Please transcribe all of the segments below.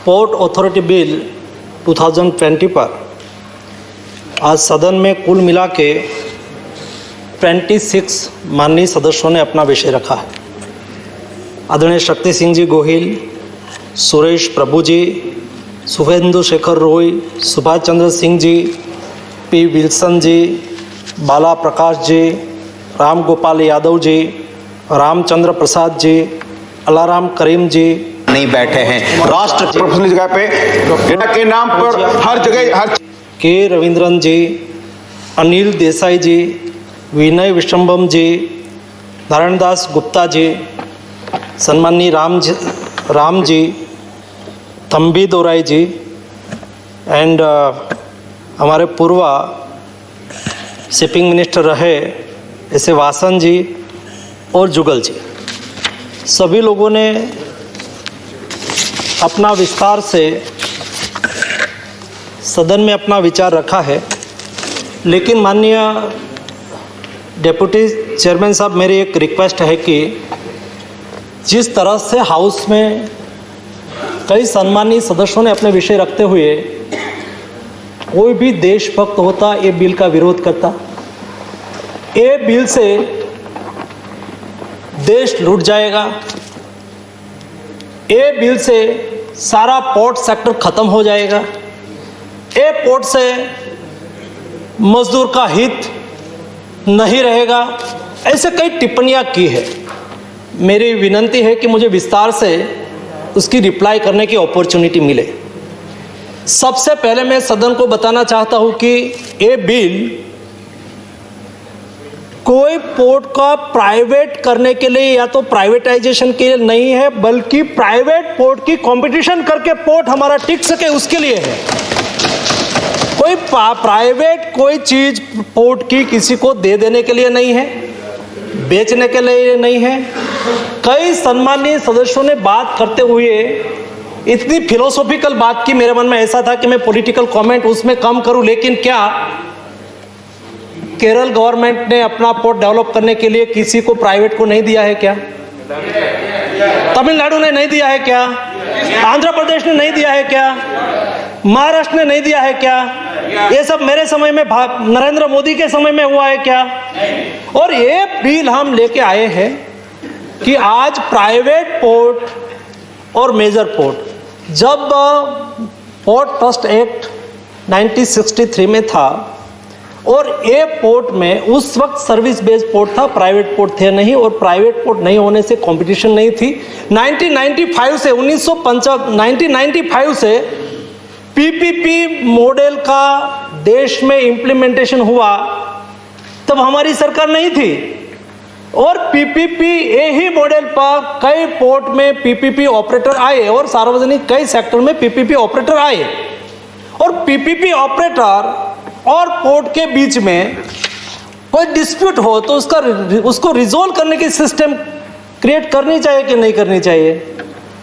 Port authority bill 2020 पर आज सदन में कुल मिला के 26 माननीय सदस्यों ने अपना विषय रखा है। आदरणीय शक्ति सिंह जी गोहिल, सुरेश प्रभु जी, शुभेंदु शेखर रोय, सुभाष चंद्र सिंह जी, पी विल्सन जी, बाला प्रकाश जी, राम गोपाल यादव जी, रामचंद्र प्रसाद जी, अलाराम करीम जी नहीं बैठे हैं। राष्ट्र प्रोफेशनल जगह पे के नाम पर हर जगह हर के रविंद्रन जी, अनिल देसाई जी, विनय विश्वम्भम जी, नारायणदास गुप्ता जी, सम्माननीय राम जी, थम्बी दोराई जी एंड हमारे पूर्व शिपिंग मिनिस्टर रहे ऐसे वासन जी और जुगल जी, सभी लोगों ने अपना विस्तार से सदन में अपना विचार रखा है। लेकिन माननीय डेप्यूटी चेयरमैन साहब, मेरी एक रिक्वेस्ट है कि जिस तरह से हाउस में कई सम्मानीय सदस्यों ने अपने विषय रखते हुए कोई भी देशभक्त होता ये बिल का विरोध करता, ये बिल से देश लूट जाएगा, ये बिल से सारा पोर्ट सेक्टर खत्म हो जाएगा, ये पोर्ट से मजदूर का हित नहीं रहेगा, ऐसे कई टिप्पणियां की है। मेरी विनंती है कि मुझे विस्तार से उसकी रिप्लाई करने की अपॉर्चुनिटी मिले। सबसे पहले मैं सदन को बताना चाहता हूं कि ये बिल कोई पोर्ट का प्राइवेट करने के लिए या तो प्राइवेटाइजेशन के लिए नहीं है, बल्कि प्राइवेट पोर्ट की कंपटीशन करके पोर्ट हमारा टिक सके उसके लिए है। कोई प्राइवेट कोई चीज पोर्ट की किसी को दे देने के लिए नहीं है, बेचने के लिए नहीं है। कई सम्मानीय सदस्यों ने बात करते हुए इतनी फिलोसॉफिकल बात की, मेरे मन में ऐसा था कि मैं पॉलिटिकल कमेंट उसमें कम करूं, लेकिन क्या केरल गवर्नमेंट ने अपना पोर्ट डेवलप करने के लिए किसी को प्राइवेट को नहीं दिया है क्या? तमिलनाडु ने नहीं दिया है क्या? आंध्र प्रदेश ने नहीं दिया है क्या? महाराष्ट्र ने नहीं दिया है क्या? ये सब मेरे समय में नरेंद्र मोदी के समय में हुआ है क्या? और ये बिल हम लेके आए हैं कि आज प्राइवेट पोर्ट और मेजर पोर्ट, जब पोर्ट ट्रस्ट एक्ट 1963 में था और ये पोर्ट में उस वक्त सर्विस बेस्ड पोर्ट था, प्राइवेट पोर्ट थे नहीं, और प्राइवेट पोर्ट नहीं होने से कंपटीशन नहीं थी। 1995 से पीपीपी मॉडल का देश में इंप्लीमेंटेशन हुआ, तब हमारी सरकार नहीं थी, और पीपीपी यही मॉडल पर कई पोर्ट में पीपीपी ऑपरेटर आए और सार्वजनिक कई सेक्टर में पीपीपी ऑपरेटर आए, और पीपीपी ऑपरेटर और पोर्ट के बीच में कोई डिस्प्यूट हो तो उसको रिजोल्व करने की सिस्टम क्रिएट करनी चाहिए कि नहीं करनी चाहिए।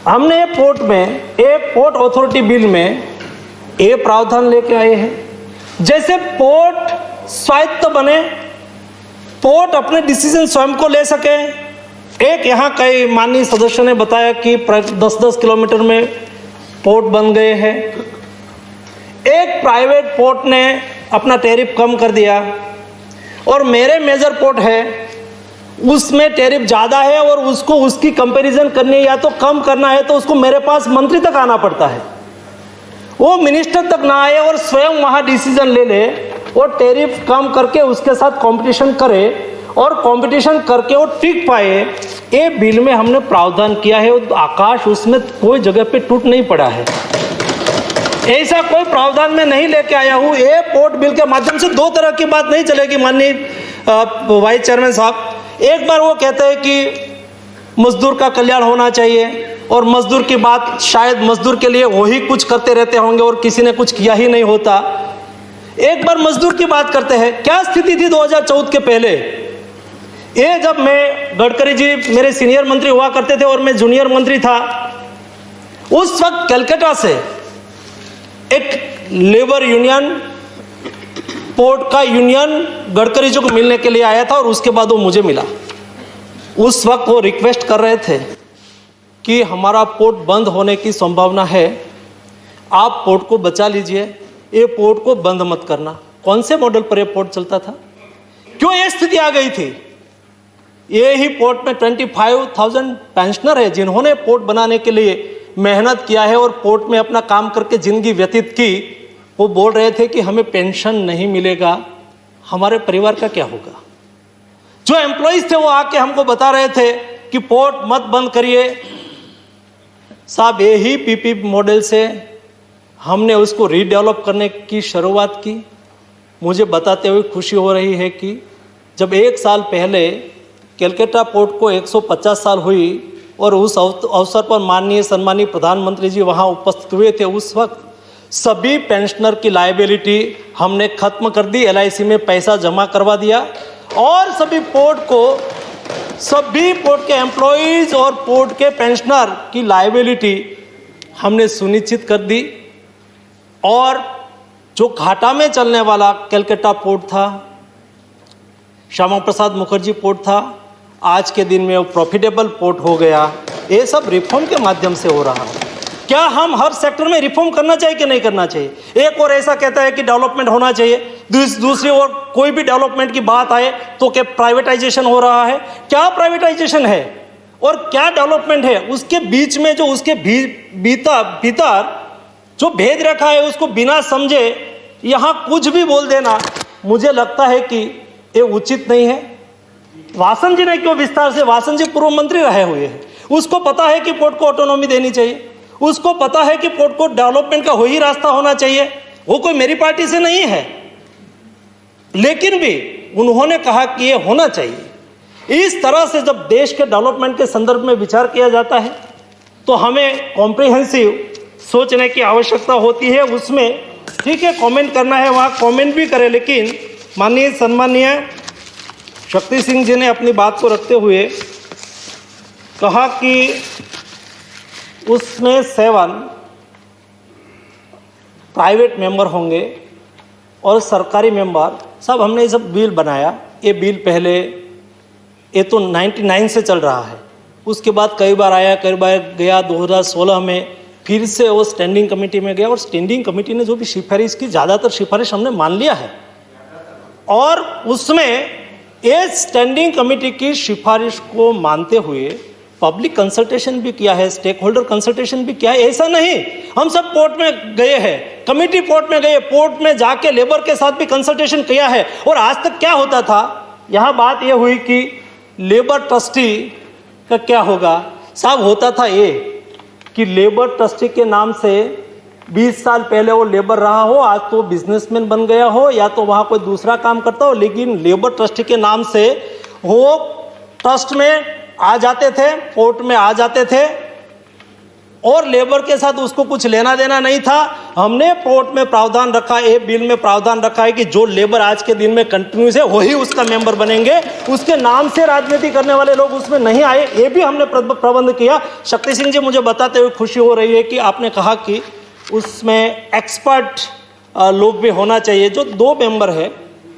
हमने पोर्ट में एक पोर्ट अथॉरिटी बिल में ये प्रावधान लेके आए हैं, जैसे पोर्ट स्वायत्त बने, पोर्ट अपने डिसीजन स्वयं को ले सके। एक यहाँ कई माननीय सदस्यों ने बताया कि 10-10 किलोमीटर में पोर्ट बन गए हैं। एक प्राइवेट पोर्ट ने अपना टैरिफ कम कर दिया, और मेरे मेजर पोर्ट है उसमें टैरिफ ज़्यादा है, और उसको उसकी कंपैरिजन करनी या तो कम करना है तो उसको मेरे पास मंत्री तक आना पड़ता है, वो मिनिस्टर तक ना आए और स्वयं वहाँ डिसीजन ले ले और टैरिफ कम करके उसके साथ कंपटीशन करे और कंपटीशन करके वो टिक पाए। ये बिल में हमने प्रावधान किया है, आकाश उसमें कोई जगह पे टूट नहीं पड़ा है, ऐसा कोई प्रावधान में नहीं लेके आया हूँ। ये पोर्ट बिल के माध्यम से दो तरह की बात नहीं चलेगी माननीय वाइस चेयरमैन साहब। एक बार वो कहते हैं कि मजदूर का कल्याण होना चाहिए, और मजदूर की बात शायद मजदूर के लिए वही कुछ करते रहते होंगे और किसी ने कुछ किया ही नहीं होता। एक बार मजदूर की बात करते हैं, क्या स्थिति थी 2014 के पहले? ये जब मैं, गडकरी जी मेरे सीनियर मंत्री हुआ करते थे और मैं जूनियर मंत्री था, उस वक्त कलकत्ता से एक लेबर यूनियन, पोर्ट का यूनियन गडकरी जी को मिलने के लिए आया था, और उसके बाद वो मुझे मिला। उस वक्त वो रिक्वेस्ट कर रहे थे कि हमारा पोर्ट बंद होने की संभावना है, आप पोर्ट को बचा लीजिए, ये पोर्ट को बंद मत करना। कौन से मॉडल पर ये पोर्ट चलता था? क्यों ये स्थिति आ गई थी? ये ही पोर्ट में 25,000 पेंशनर है जिन्होंने पोर्ट बनाने के लिए मेहनत किया है और पोर्ट में अपना काम करके जिंदगी व्यतीत की। वो बोल रहे थे कि हमें पेंशन नहीं मिलेगा, हमारे परिवार का क्या होगा? जो एम्प्लॉइज थे वो आके हमको बता रहे थे कि पोर्ट मत बंद करिए। साहब, यही पीपीपी मॉडल से हमने उसको रीडेवलप करने की शुरुआत की। मुझे बताते हुए खुशी हो रही है कि जब 1 साल पहले कलकत्ता पोर्ट को 150 साल हुई और उस अवसर पर माननीय सम्मानीय प्रधानमंत्री जी वहाँ उपस्थित हुए थे, उस वक्त सभी पेंशनर की लायबिलिटी हमने खत्म कर दी, LIC में पैसा जमा करवा दिया और सभी पोर्ट के एम्प्लॉइज और पोर्ट के पेंशनर की लायबिलिटी हमने सुनिश्चित कर दी। और जो घाटा में चलने वाला कलकत्ता पोर्ट था, श्यामा प्रसाद मुखर्जी पोर्ट था, आज के दिन में वो प्रॉफिटेबल पोर्ट हो गया। ये सब रिफॉर्म के माध्यम से हो रहा है। क्या हम हर सेक्टर में रिफॉर्म करना चाहिए कि नहीं करना चाहिए? एक और ऐसा कहता है कि डेवलपमेंट होना चाहिए, दूसरी ओर कोई भी डेवलपमेंट की बात आए तो क्या प्राइवेटाइजेशन हो रहा है? क्या प्राइवेटाइजेशन है और क्या डेवलपमेंट है? उसके बीच में जो उसके भीतर जो भेद रखा है उसको बिना समझे यहाँ कुछ भी बोल देना, मुझे लगता है कि ये उचित नहीं है। वासन जी ने क्यों विस्तार से, वासन जी पूर्व मंत्री रहे हुए हैं, उसको पता है कि पोर्ट को ऑटोनॉमी देनी चाहिए, उसको पता है कि पोर्ट को डेवलपमेंट का वही रास्ता होना चाहिए। वो कोई मेरी पार्टी से नहीं है, लेकिन भी उन्होंने कहा कि ये होना चाहिए। इस तरह से जब देश के डेवलपमेंट के संदर्भ में विचार किया जाता है तो हमें कॉम्प्रिहेंसिव सोचने की आवश्यकता होती है। उसमें ठीक है, कमेंट करना है वहाँ कमेंट भी करें, लेकिन माननीय सम्मानीय शक्ति सिंह जी ने अपनी बात को रखते हुए कहा कि उसमें 7 प्राइवेट मेंबर होंगे और सरकारी मेंबर। सब हमने ये सब बिल बनाया। ये बिल पहले ये तो 99 से चल रहा है, उसके बाद कई बार आया, कई बार गया। 2016 में फिर से वो स्टैंडिंग कमेटी में गया और स्टैंडिंग कमेटी ने जो भी सिफारिश की, ज़्यादातर सिफारिश हमने मान लिया है। और उसमें ये स्टैंडिंग कमेटी की सिफारिश को मानते हुए पब्लिक कंसल्टेशन भी किया है, स्टेक होल्डर कंसल्टेशन भी किया है। ऐसा नहीं हम सब पोर्ट में गए हैं, कमेटी पोर्ट में गए, पोर्ट में जाके लेबर के साथ भी कंसल्टेशन किया है। और आज तक क्या होता था, यहाँ बात ये हुई कि लेबर ट्रस्टी का क्या होगा। साहब, होता था ये कि लेबर ट्रस्टी के नाम से 20 साल पहले वो लेबर रहा हो, आज तो बिजनेसमैन बन गया हो या तो वहाँ कोई दूसरा काम करता हो, लेकिन लेबर ट्रस्टी के नाम से वो ट्रस्ट में आ जाते थे, पोर्ट में आ जाते थे और लेबर के साथ उसको कुछ लेना देना नहीं था। हमने पोर्ट में प्रावधान रखा, ये बिल में प्रावधान रखा है कि जो लेबर आज के दिन में कंटिन्यूस है वही उसका मेंबर बनेंगे। उसके नाम से राजनीति करने वाले लोग उसमें नहीं आए, ये भी हमने प्रबंध किया। शक्ति सिंह जी, मुझे बताते हुए खुशी हो रही है कि आपने कहा कि उसमें एक्सपर्ट लोग भी होना चाहिए। जो 2 मेंबर है,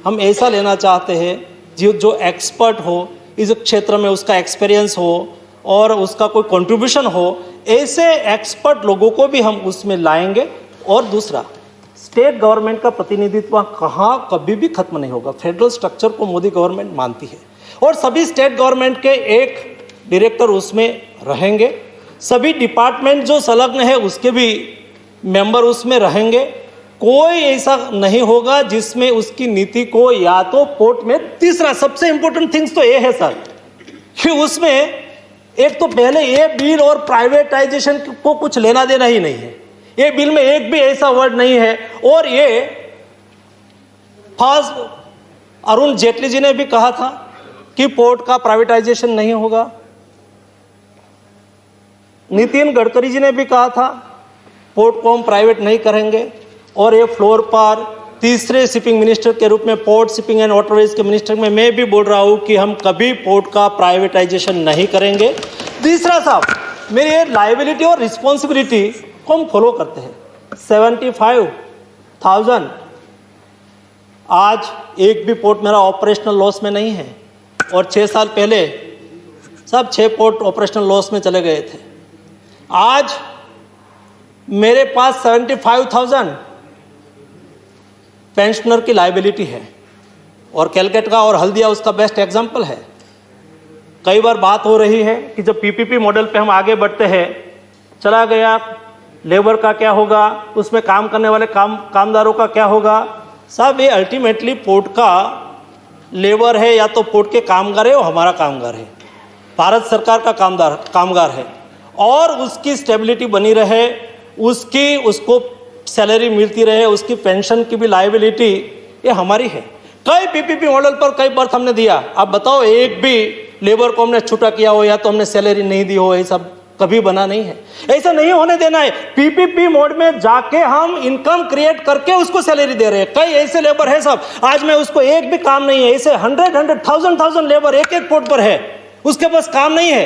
हम ऐसा लेना चाहते हैं जो एक्सपर्ट हो, इस क्षेत्र में उसका एक्सपीरियंस हो और उसका कोई कंट्रीब्यूशन हो। ऐसे एक्सपर्ट लोगों को भी हम उसमें लाएंगे। और दूसरा, स्टेट गवर्नमेंट का प्रतिनिधित्व कहाँ कभी भी खत्म नहीं होगा। फेडरल स्ट्रक्चर को मोदी गवर्नमेंट मानती है और सभी स्टेट गवर्नमेंट के एक डायरेक्टर उसमें रहेंगे। सभी डिपार्टमेंट जो संलग्न है उसके भी मेंबर उसमें रहेंगे। कोई ऐसा नहीं होगा जिसमें उसकी नीति को या तो पोर्ट में। तीसरा सबसे इंपॉर्टेंट थिंग्स तो ये है सर कि उसमें एक तो पहले ये बिल और प्राइवेटाइजेशन को कुछ लेना देना ही नहीं है। ये बिल में एक भी ऐसा वर्ड नहीं है। और ये फर्स्ट अरुण जेटली जी ने भी कहा था कि पोर्ट का प्राइवेटाइजेशन नहीं होगा। नितिन गडकरी जी ने भी कहा था पोर्ट को हम प्राइवेट नहीं करेंगे। और ये फ्लोर पर तीसरे शिपिंग मिनिस्टर के रूप में, पोर्ट शिपिंग एंड वाटरवेज के मिनिस्टर में मैं भी बोल रहा हूँ कि हम कभी पोर्ट का प्राइवेटाइजेशन नहीं करेंगे। तीसरा साहब, मेरी लायबिलिटी और रिस्पॉन्सिबिलिटी को हम फॉलो करते हैं। 75,000 आज एक भी पोर्ट मेरा ऑपरेशनल लॉस में नहीं है। और 6 साल पहले सब 6 पोर्ट ऑपरेशनल लॉस में चले गए थे। आज मेरे पास 75,000 पेंशनर की लाइबिलिटी है, और कैलकाटा और हल्दिया उसका बेस्ट एग्जाम्पल है। कई बार बात हो रही है कि जब पीपीपी मॉडल पे हम आगे बढ़ते हैं, चला गया लेबर का क्या होगा, उसमें काम करने वाले कामदारों का क्या होगा। साहब ये अल्टीमेटली पोर्ट का लेबर है या तो पोर्ट के कामगार है, वो हमारा कामगार है, भारत सरकार का कामगार है, और उसकी स्टेबिलिटी बनी रहे, उसको सैलरी मिलती रहे, उसकी पेंशन की भी लायबिलिटी ये हमारी है। कई पीपीपी मॉडल पर कई बर्थ हमने दिया, आप बताओ एक भी लेबर को हमने छूटा किया हो या तो हमने सैलरी नहीं दी हो, ये सब कभी बना नहीं है। ऐसा नहीं होने देना है। पीपीपी मोड में जाके हम इनकम क्रिएट करके उसको सैलरी दे रहे हैं। कई ऐसे लेबर है साहब, आज में उसको एक भी काम नहीं है, ऐसे 100,000 लेबर एक एक पोर्ट पर है, उसके पास काम नहीं है,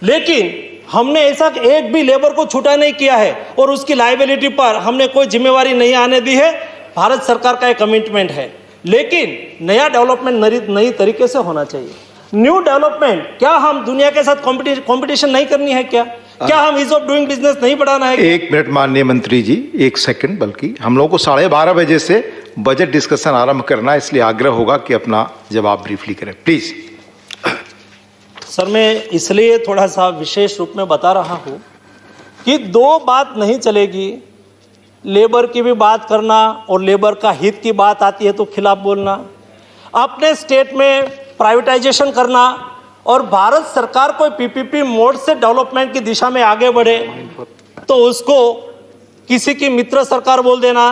लेकिन हमने ऐसा एक भी लेबर को छूटा नहीं किया है और उसकी लायबिलिटी पर हमने कोई जिम्मेवारी नहीं आने दी है। भारत सरकार का एक कमिटमेंट है, लेकिन नया डेवलपमेंट नई तरीके से होना चाहिए। न्यू डेवलपमेंट, क्या हम दुनिया के साथ कंपटीशन नहीं करनी है? क्या हम ईज ऑफ डूइंग बिजनेस नहीं बढ़ाना है? एक मिनट माननीय मंत्री जी, एक सेकंड, बल्कि हम लोग को 12:30 बजे से बजट डिस्कशन आरंभ करना है, इसलिए आग्रह होगा कि अपना जवाब ब्रीफली करें प्लीज। सर, मैं इसलिए थोड़ा सा विशेष रूप में बता रहा हूँ कि दो बात नहीं चलेगी। लेबर की भी बात करना और लेबर का हित की बात आती है तो खिलाफ बोलना, अपने स्टेट में प्राइवेटाइजेशन करना, और भारत सरकार कोई पीपीपी मोड से डेवलपमेंट की दिशा में आगे बढ़े तो उसको किसी की मित्र सरकार बोल देना।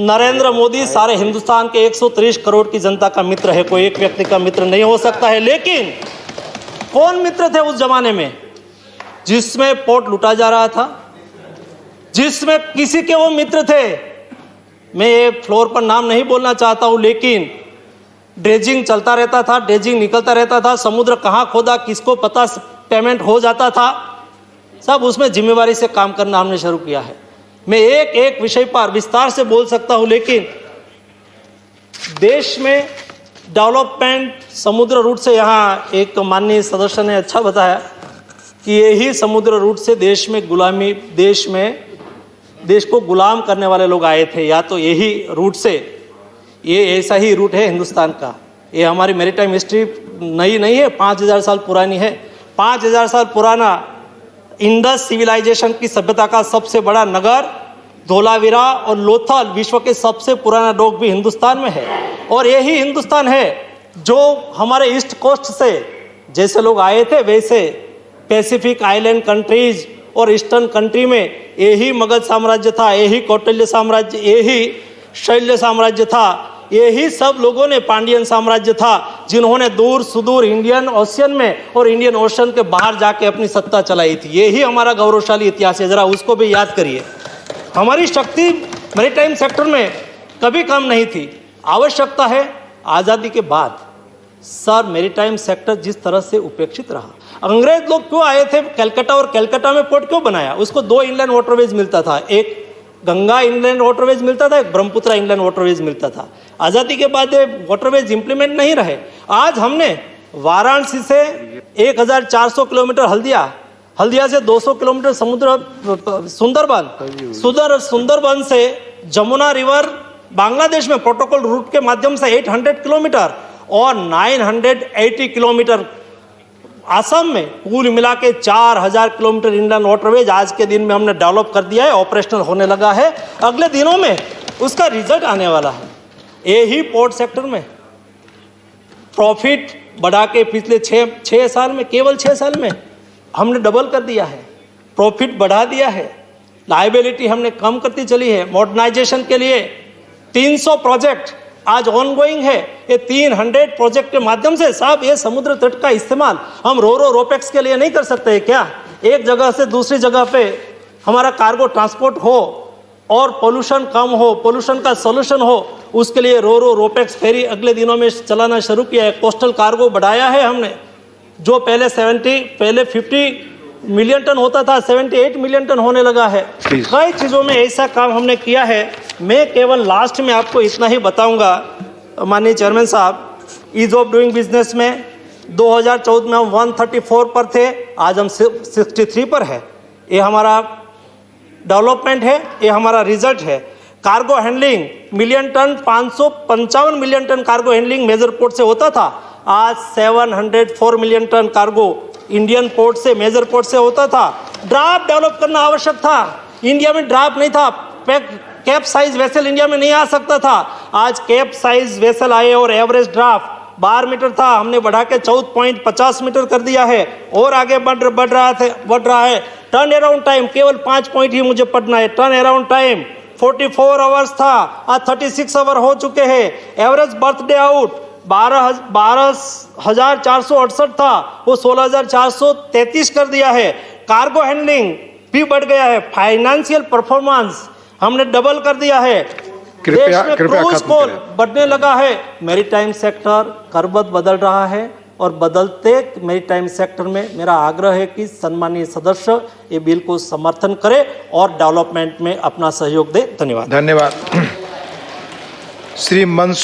नरेंद्र मोदी सारे हिंदुस्तान के 130 करोड़ की जनता का मित्र है, कोई एक व्यक्ति का मित्र नहीं हो सकता है। लेकिन कौन मित्र थे उस जमाने में जिसमें पोर्ट लूटा जा रहा था, जिसमें किसी के वो मित्र थे? मैं ये फ्लोर पर नाम नहीं बोलना चाहता हूं, लेकिन ड्रेजिंग चलता रहता था, ड्रेजिंग निकलता रहता था, समुद्र कहाँ खोदा किसको पता, पेमेंट हो जाता था। सब उसमें जिम्मेवारी से काम करना हमने शुरू किया है। मैं एक एक विषय पर विस्तार से बोल सकता हूं, लेकिन देश में डेवलपमेंट समुद्र रूट से, यहाँ एक माननीय सदस्य ने अच्छा बताया कि यही समुद्र रूट से देश में गुलामी, देश को गुलाम करने वाले लोग आए थे, या तो यही रूट से, ये ऐसा ही रूट है हिंदुस्तान का। ये हमारी मैरीटाइम हिस्ट्री नई नहीं है, 5000 साल पुरानी है। 5000 साल पुराना इंडस सिविलाइजेशन की सभ्यता का सबसे बड़ा नगर धोलावीरा और लोथल विश्व के सबसे पुराना डॉक भी हिंदुस्तान में है। और यही हिंदुस्तान है जो हमारे ईस्ट कोस्ट से जैसे लोग आए थे, वैसे पैसिफिक आइलैंड कंट्रीज और ईस्टर्न कंट्री में यही मगध साम्राज्य था, यही कौटिल्य साम्राज्य, यही शैल्य साम्राज्य था, यही सब लोगों ने पांडियन साम्राज्य था, जिन्होंने दूर सुदूर इंडियन ओशियन में और इंडियन ओशन के बाहर जाके अपनी सत्ता चलाई थी। यही हमारा गौरवशाली इतिहास है, जरा उसको भी याद करिए। हमारी शक्ति मैरीटाइम सेक्टर में कभी कम नहीं थी। आवश्यकता है आज़ादी के बाद सर मैरीटाइम सेक्टर जिस तरह से उपेक्षित रहा। अंग्रेज लोग क्यों आए थे कलकत्ता, और कलकत्ता में पोर्ट क्यों बनाया? उसको 2 इनलैंड वाटरवेज मिलता था, एक गंगा इनलैंड वाटरवेज मिलता था, एक ब्रह्मपुत्र इनलैंड वाटरवेज मिलता था। आज़ादी के बाद ये वाटरवेज इंप्लीमेंट नहीं रहे। आज हमने वाराणसी से 1400 किलोमीटर हल्दिया से 200 किलोमीटर सुंदरबन से जमुना रिवर बांग्लादेश में प्रोटोकॉल रूट के माध्यम से 800 किलोमीटर और 980 किलोमीटर असम में, कुल मिला के 4000 किलोमीटर इंडियन वाटरवेज आज के दिन में हमने डेवलप कर दिया है, ऑपरेशनल होने लगा है। अगले दिनों में उसका रिजल्ट आने वाला है। यही पोर्ट सेक्टर में प्रॉफिट बढ़ा के पिछले 6 साल में, केवल 6 साल में हमने डबल कर दिया है, प्रॉफिट बढ़ा दिया है, लायबिलिटी हमने कम करती चली है। मॉडर्नाइजेशन के लिए 300 प्रोजेक्ट आज ऑनगोइंग है। ये 300 प्रोजेक्ट के माध्यम से साहब ये समुद्र तट का इस्तेमाल हम रोपेक्स के लिए नहीं कर सकते क्या? एक जगह से दूसरी जगह पे हमारा कार्गो ट्रांसपोर्ट हो और पोल्यूशन कम हो, पोल्यूशन का सोल्यूशन हो, उसके लिए रोपेक्स फेरी अगले दिनों में चलाना शुरू किया है। कोस्टल कार्गो बढ़ाया है हमने, जो पहले 50 मिलियन टन होता था, 78 मिलियन टन होने लगा है। कई चीज़ों में ऐसा काम हमने किया है। मैं केवल लास्ट में आपको इतना ही बताऊंगा माननीय चेयरमैन साहब, ईज ऑफ डूइंग बिजनेस में 2014 में हम 134 पर थे, आज हम 63 पर है। ये हमारा डेवलपमेंट है, ये हमारा रिजल्ट है। Cargo handling million ton 555 million ton cargo handling major port से होता था, आज 704 million ton cargo Indian port से मेजर पोर्ट से होता था। ड्राफ्ट डेवलप करना आवश्यक था, इंडिया में ड्राफ्ट नहीं था, कैप साइज वेसल इंडिया में नहीं आ सकता था, आज कैप साइज वेसल आए और एवरेज ड्राफ्ट 12 मीटर था, हमने बढ़ा के 14.50 मीटर कर दिया है और आगे बढ़ रहा है। टर्न अराउंड टाइम केवल 5 पॉइंट ही मुझे पढ़ना है, टर्न अराउंड टाइम 44 आवर्स था, आज 36 आवर हो चुके हैं। एवरेज बर्थडे आउट 12,468 था, वो 16,433 कर दिया है। कार्गो हैंडलिंग भी बढ़ गया है, फाइनेंशियल परफॉर्मेंस हमने डबल कर दिया है। देश में क्रूज कोल बढ़ने लगा है, मैरीटाइम सेक्टर करबद्ध बदल रहा है और बदलते मैरीटाइम सेक्टर में मेरा आग्रह है कि सम्मानीय सदस्य ये बिल को समर्थन करें और डेवलपमेंट में अपना सहयोग दे। धन्यवाद। धन्यवाद। श्री मनसुख